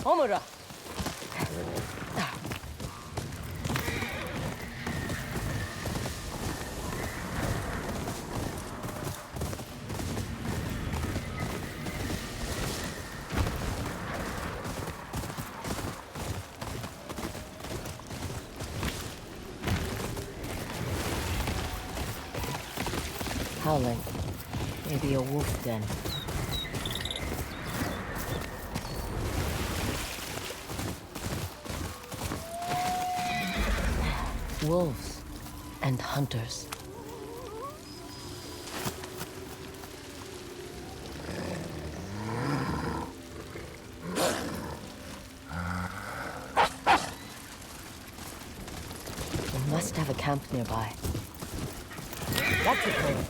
Omura. Howling. Maybe a wolf den. Wolves and hunters. We must have a camp nearby. That's it, baby.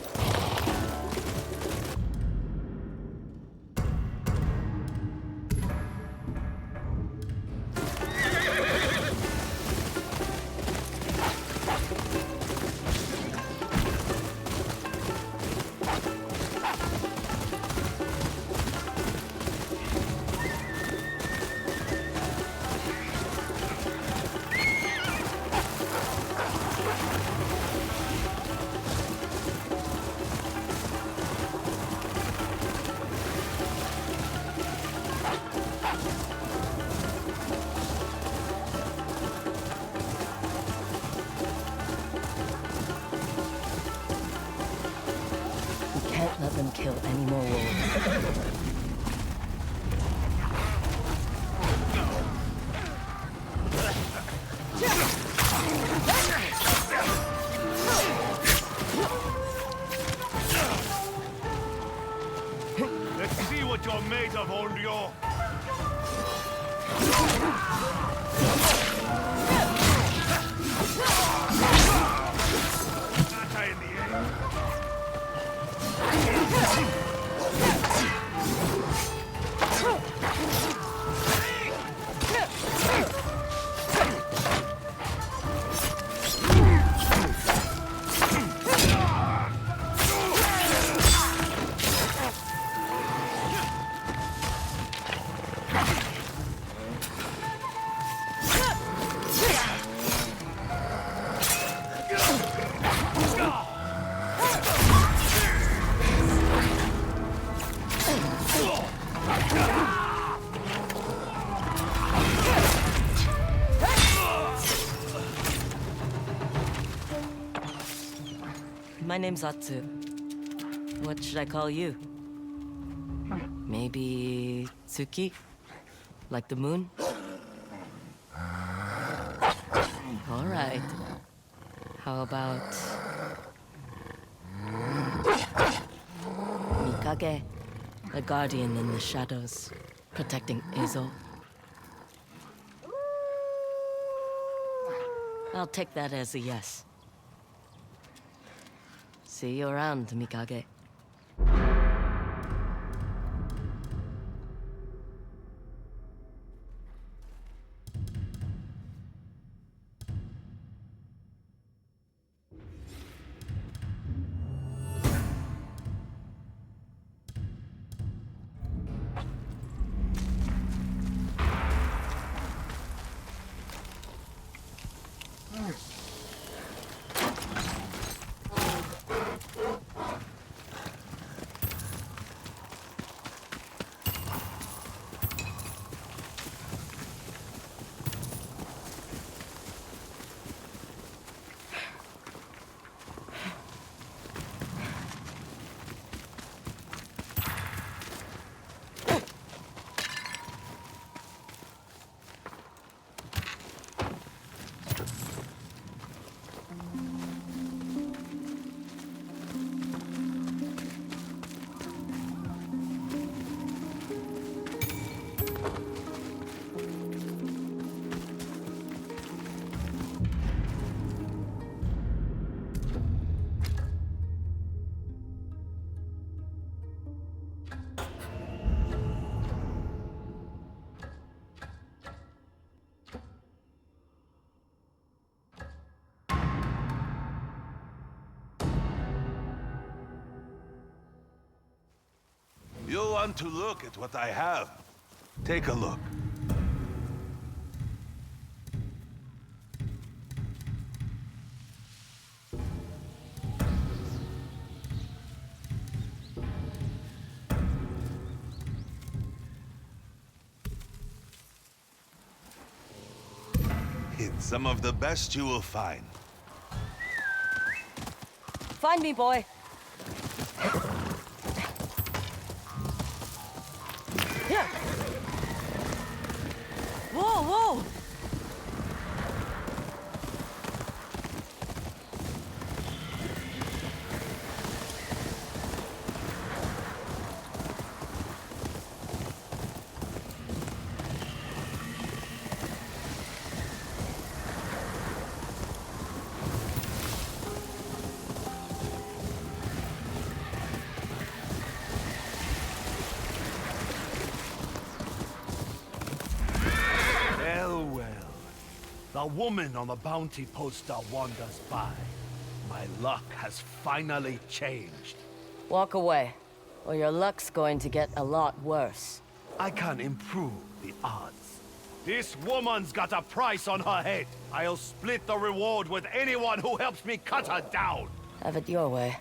Can't let them kill any more wolves. Let's see what you're made of, Olio. In the air. My name's Atsu. What should I call you? Maybe Tsuki? Like the moon? All right. How about Mikage? A guardian in the shadows, protecting Ezo. I'll take that as a yes. See you around, Mikage. You want to look at what I have? Take a look. made, some of the best you will find. Find me, boy. Here. Whoa, whoa. The woman on the bounty poster wanders by. My luck has finally changed. Walk away, or your luck's going to get a lot worse. I can improve the odds. This woman's got a price on her head. I'll split the reward with anyone who helps me cut her down. Have it your way.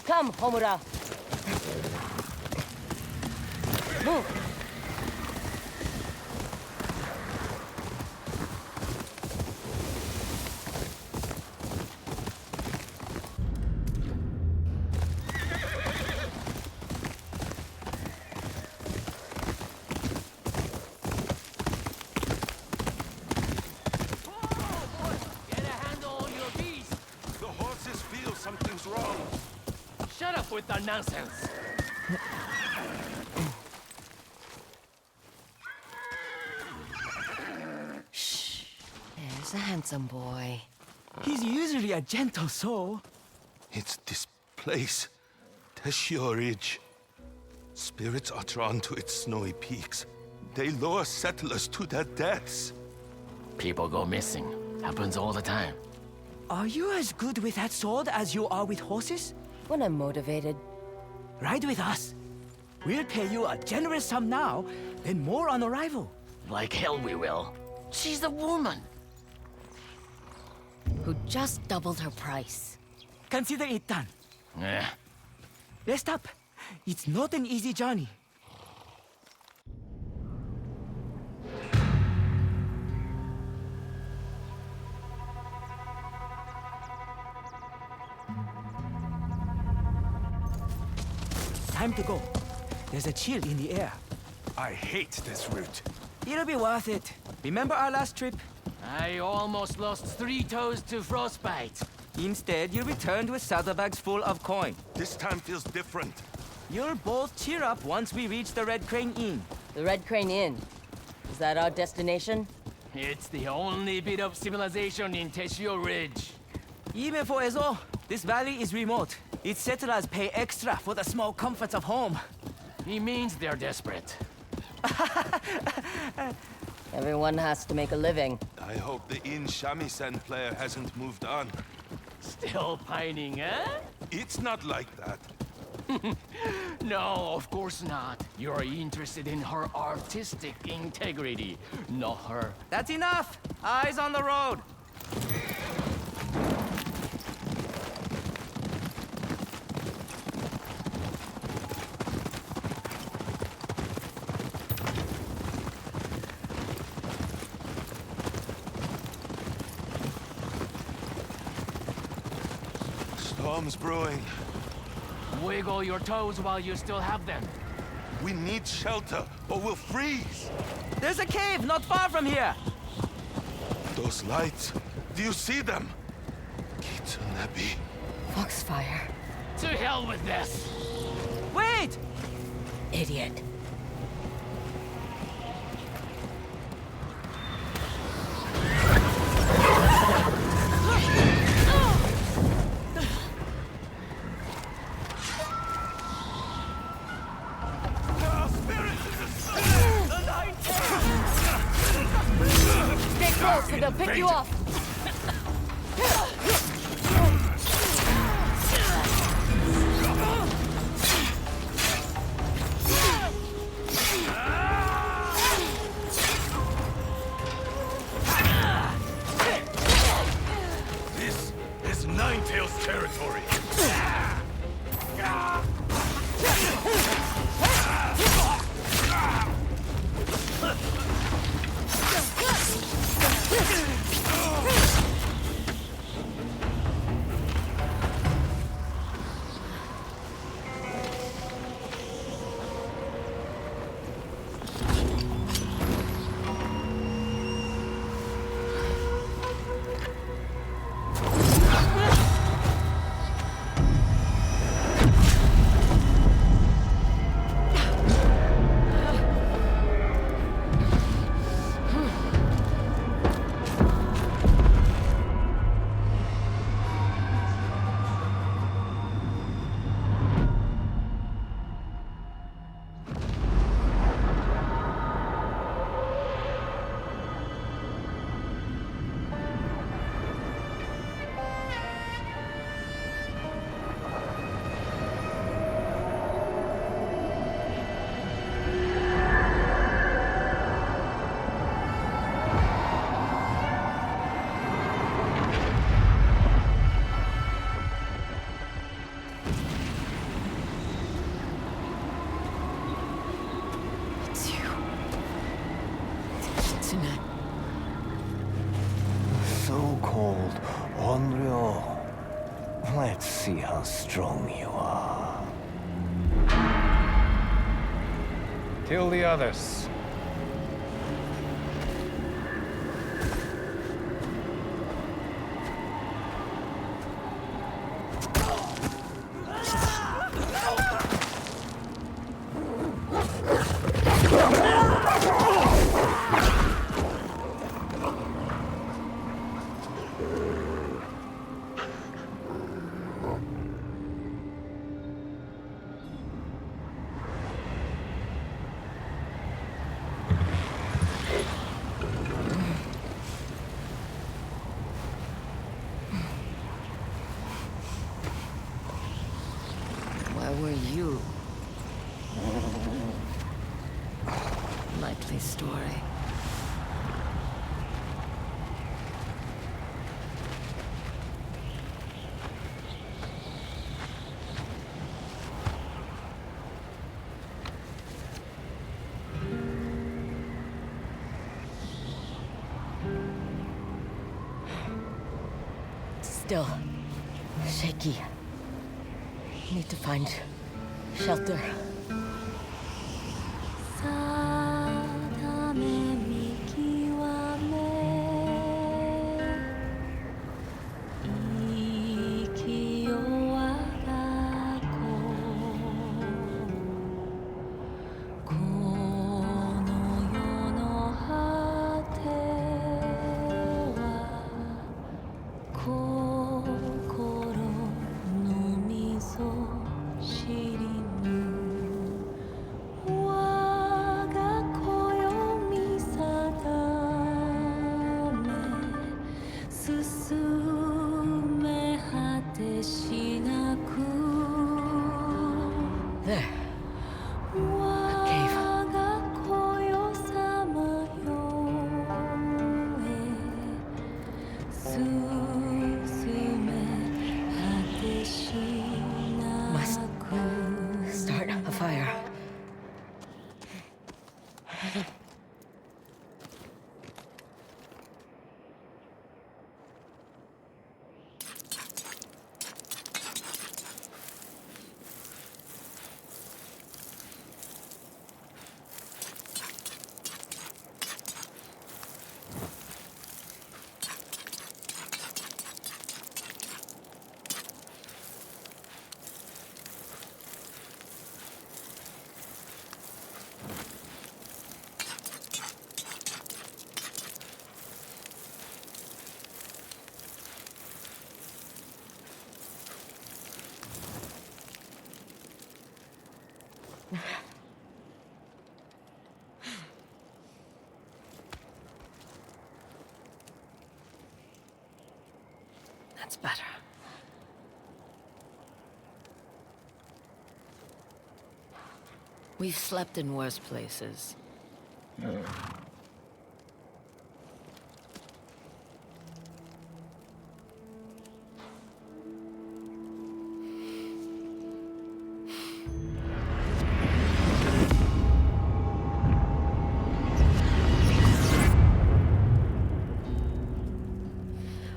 Come, Homura. Move. Get a handle on your beast! The horses feel something's wrong. Shut up with the nonsense! Shh. There's a handsome boy. He's usually a gentle soul. It's this place, Teshio Ridge. Spirits are drawn to its snowy peaks. They lure settlers to their deaths. People go missing. Happens all the time. Are you as good with that sword as you are with horses? When I'm motivated. Ride with us. We'll pay you a generous sum now, then more on arrival. Like hell we will. She's a woman. Who just doubled her price. Consider it done. Eh. Rest up. It's not an easy journey. Time to go. There's a chill in the air. I hate this route. It'll be worth it. Remember our last trip? I almost lost 3 toes to frostbite. Instead, you'll return with saddlebags full of coin. This time feels different. You'll both cheer up once we reach the Red Crane Inn. The Red Crane Inn. Is that our destination? It's the only bit of civilization in Teshio Ridge. Even for Ezo, this valley is remote. Its settlers pay extra for the small comforts of home. He means they're desperate. Everyone has to make a living. I hope the inn shamisen player hasn't moved on. Still pining, eh? It's not like that. No, of course not. You're interested in her artistic integrity, not her. That's enough! Eyes on the road! storm's brewing. Wiggle your toes while you still have them. We need shelter, or we'll freeze. There's a cave not far from here. Those lights, do you see them? Kitsune. Foxfire. To hell with this! Wait! Idiot. Stay close or they'll pick you off. This is Ninetales territory. It's you. Kitsune. So cold, unreal. Let's see how strong you are. Kill the others. Where were you? Likely story. Still shaky. Need to find shelter. That's better. We've slept in worse places.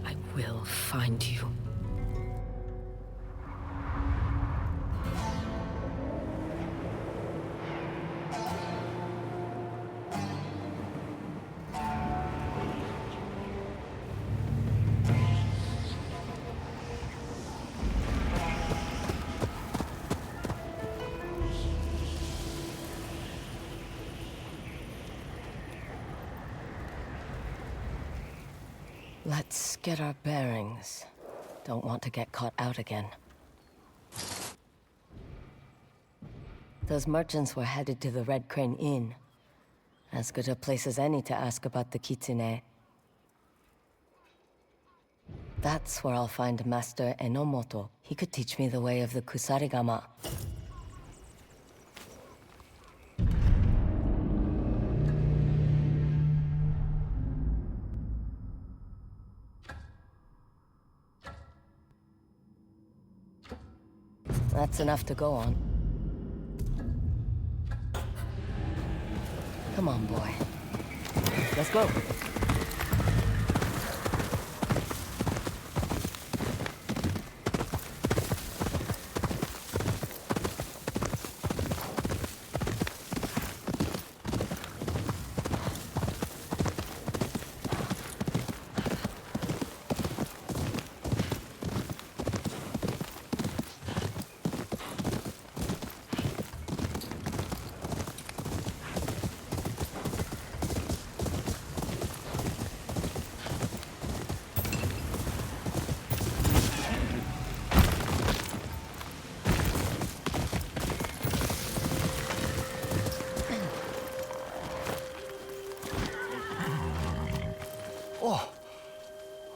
I will find you. Let's get our bearings. Don't want to get caught out again. Those merchants were headed to the Red Crane Inn. As good a place as any to ask about the Kitsune. That's where I'll find Master Enomoto. He could teach me the way of the Kusarigama. That's enough to go on. Come on, boy. Let's go.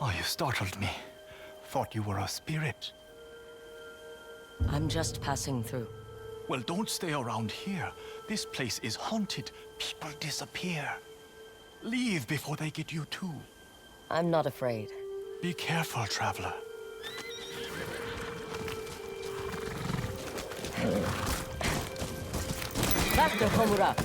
Oh, you startled me. Thought you were a spirit. I'm just passing through. Well, don't stay around here. This place is haunted. People disappear. Leave before they get you too. I'm not afraid. Be careful, traveler. Faster, Komura!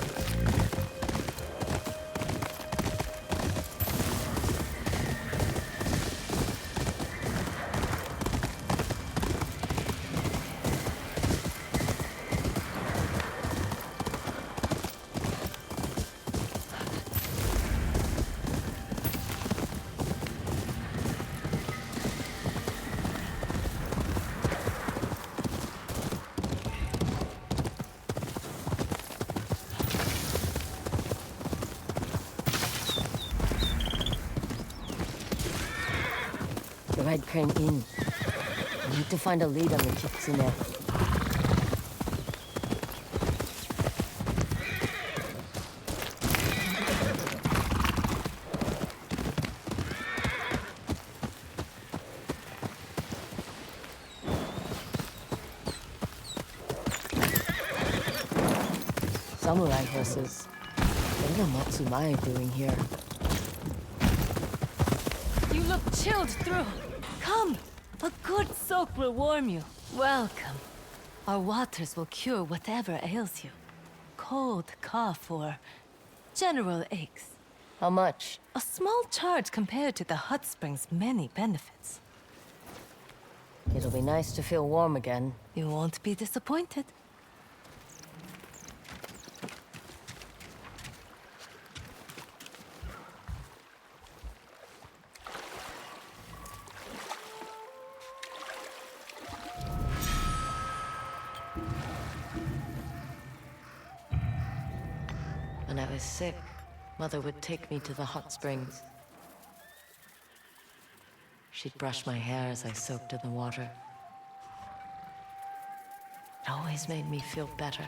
The Red Crane Inn. I need to find a lead on the Kitsune. Samurai horses. What are Matsumae doing here? You look chilled through. Come! A good soak will warm you. Welcome. Our waters will cure whatever ails you. Cold, cough, or general aches. How much? A small charge compared to the hot spring's many benefits. It'll be nice to feel warm again. You won't be disappointed. When I was sick, Mother would take me to the hot springs. She'd brush my hair as I soaked in the water. It always made me feel better.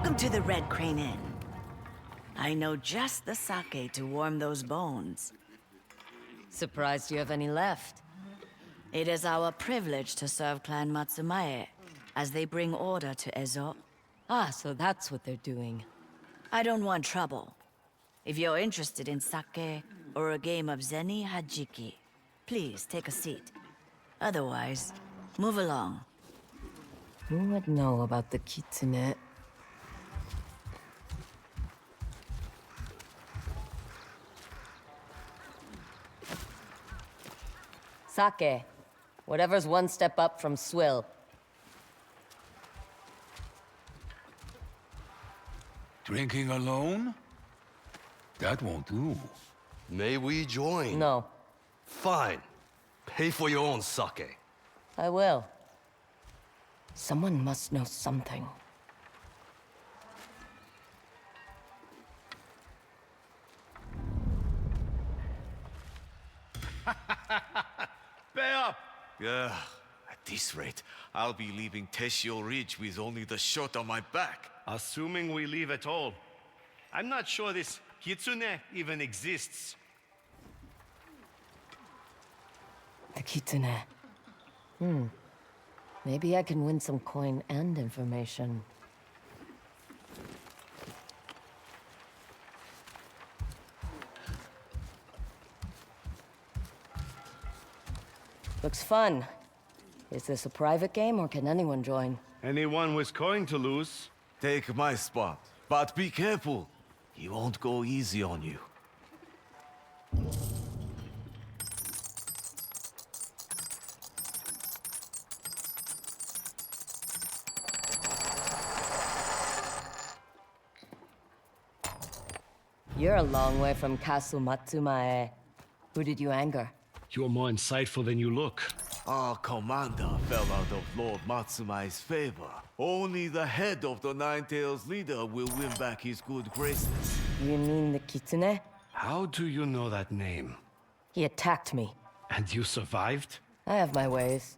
Welcome to the Red Crane Inn. I know just the sake to warm those bones. Surprised you have any left. It is our privilege to serve Clan Matsumae as they bring order to Ezo. Ah, so that's what they're doing. I don't want trouble. If you're interested in sake or a game of Zeni Hajiki, please take a seat. Otherwise, move along. Who would know about the Kitsune? Sake. Whatever's one step up from swill. Drinking alone? That won't do. May we join? No, Fine. Pay for your own sake. I will. Someone must know something. Pay up! Yeah, at this rate, I'll be leaving Teshio Ridge with only the shirt on my back. Assuming we leave at all. I'm not sure this Kitsune even exists. The Kitsune. Maybe I can win some coin and information. Looks fun. Is this a private game or can anyone join? Anyone with coin to lose? Take my spot, but be careful. He won't go easy on you. You're a long way from Castle Matsumae. Who did you anger? You're more insightful than you look. Our commander fell out of Lord Matsumae's favor. Only the head of the Nine-Tails leader will win back his good graces. You mean the Kitsune? How do you know that name? He attacked me. And you survived? I have my ways.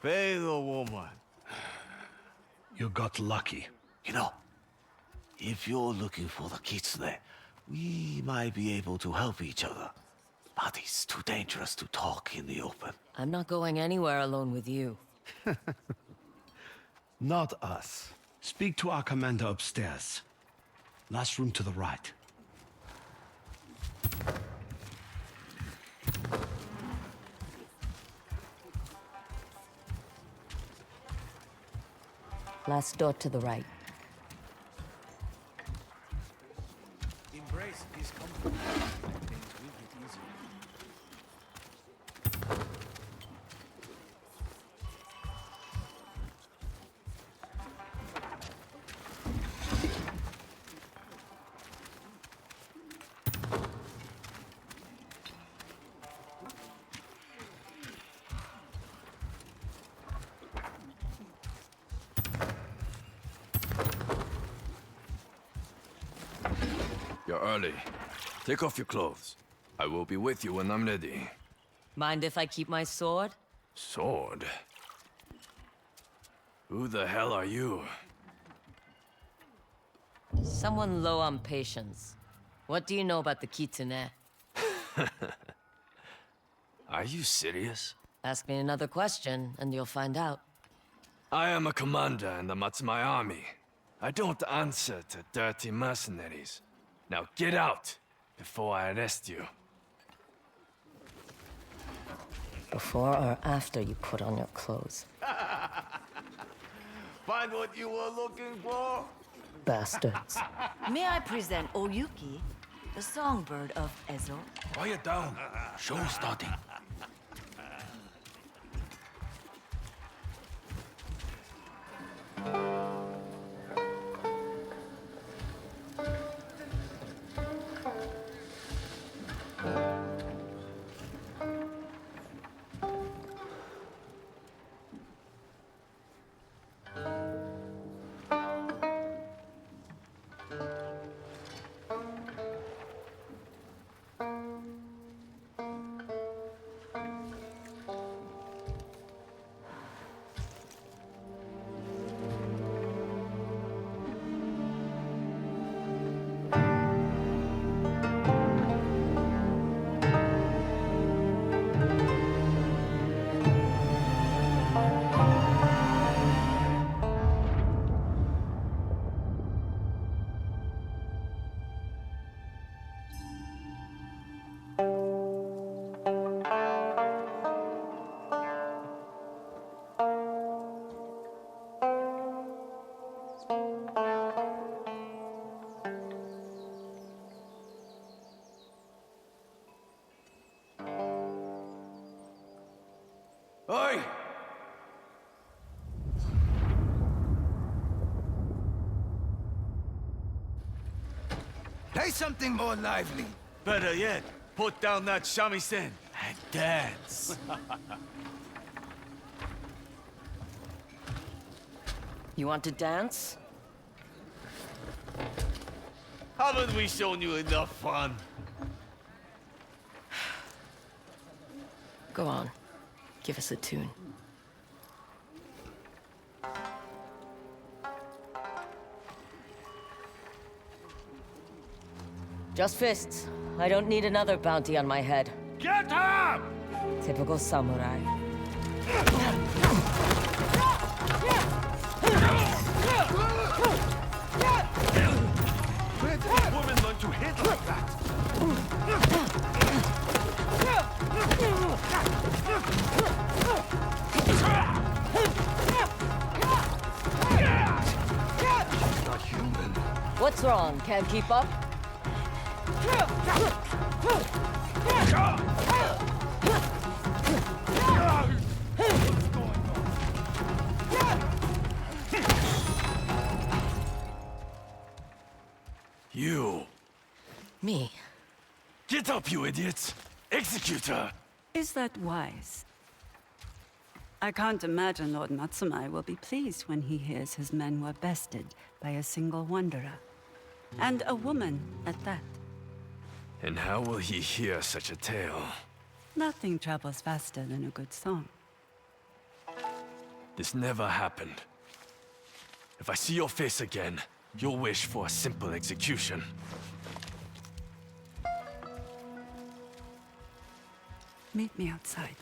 Pay the woman. You got lucky. You know, if you're looking for the Kitsune, we might be able to help each other. But it's too dangerous to talk in the open. I'm not going anywhere alone with you. Not us. Speak to our commander upstairs. Last room to the right. Last door to the right. Embrace his comfort, and things will get easier. You're early. Take off your clothes. I will be with you when I'm ready. Mind if I keep my sword? Sword? Who the hell are you? Someone low on patience. What do you know about the Kitsune? Are you serious? Ask me another question, and you'll find out. I am a commander in the Matsumai army. I don't answer to dirty mercenaries. Now get out, before I arrest you. Before or after you put on your clothes? Find what you were looking for? Bastards. May I present Oyuki, the songbird of Ezo? Quiet down. Show starting. Oi! Play something more lively. Better yet, put down that shamisen and dance. You want to dance? Haven't we shown you enough fun? Go on. Give us a tune. Just fists. I don't need another bounty on my head. Get up! Typical samurai. Where did this woman learn to hit like that? Not human. What's wrong? Can't keep up? You! Me? Get up, you idiots! Execute her! Is that wise? I can't imagine Lord Matsumai will be pleased when he hears his men were bested by a single wanderer. And a woman at that. And how will he hear such a tale? Nothing travels faster than a good song. This never happened. If I see your face again, you'll wish for a simple execution. Meet me outside.